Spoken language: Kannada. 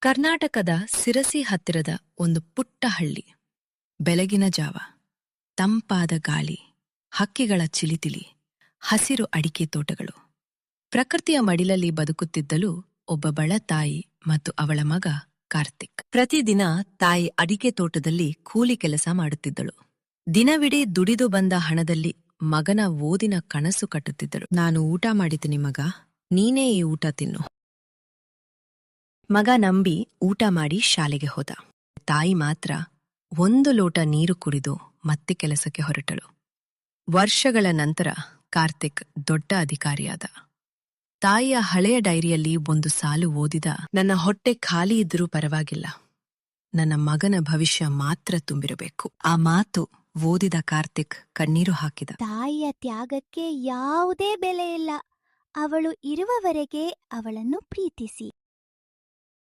ಕರ್ನಾಟಕದ ಸಿರಸಿ ಹತ್ತಿರದ ಒಂದು ಪುಟ್ಟ ಹಳ್ಳಿ. ಬೆಳಗಿನ ಜಾವ, ತಂಪಾದ ಗಾಳಿ, ಹಕ್ಕಿಗಳ ಚಿಲಿತಿಲಿ, ಹಸಿರು ಅಡಿಕೆ ತೋಟಗಳು. ಪ್ರಕೃತಿಯ ಮಡಿಲಲ್ಲಿ ಬದುಕುತ್ತಿದ್ದಲು ಒಬ್ಬ ಬಡ ತಾಯಿ ಮತ್ತು ಅವಳ ಮಗ ಕಾರ್ತಿಕ್. ಪ್ರತಿದಿನ ತಾಯಿ ಅಡಿಕೆ ತೋಟದಲ್ಲಿ ಕೂಲಿ ಕೆಲಸ ಮಾಡುತ್ತಿದ್ದಳು. ದಿನವಿಡೀ ದುಡಿದು ಬಂದ ಹಣದಲ್ಲಿ ಮಗನ ಓದಿನ ಕನಸು ಕಟ್ಟುತ್ತಿದ್ದಳು. ನಾನು ಊಟ ಮಾಡಿದ್ದೀನಿ ಮಗ, ನೀನೇ ಈ ಊಟ ತಿನ್ನು. ಮಗ ನಂಬಿ ಊಟ ಮಾಡಿ ಶಾಲೆಗೆ ಹೋದ. ತಾಯಿ ಮಾತ್ರ ಒಂದು ಲೋಟ ನೀರು ಕುಡಿದು ಮತ್ತೆ ಕೆಲಸಕ್ಕೆ ಹೊರಟಳು. ವರ್ಷಗಳ ನಂತರ ಕಾರ್ತಿಕ್ ದೊಡ್ಡ ಅಧಿಕಾರಿಯಾದ. ತಾಯಿಯ ಹಳೆಯ ಡೈರಿಯಲ್ಲಿ ಒಂದು ಸಾಲು ಓದಿದ, ನನ್ನ ಹೊಟ್ಟೆ ಖಾಲಿ ಇದ್ರೂ ಪರವಾಗಿಲ್ಲ, ನನ್ನ ಮಗನ ಭವಿಷ್ಯ ಮಾತ್ರ ತುಂಬಿರಬೇಕು. ಆ ಮಾತು ಓದಿದ ಕಾರ್ತಿಕ್ ಕಣ್ಣೀರು ಹಾಕಿದ. ತಾಯಿಯ ತ್ಯಾಗಕ್ಕೆ ಯಾವುದೇ ಬೆಲೆ ಇಲ್ಲ. ಅವಳು ಇರುವವರೆಗೆ ಅವಳನ್ನು ಪ್ರೀತಿಸಿ.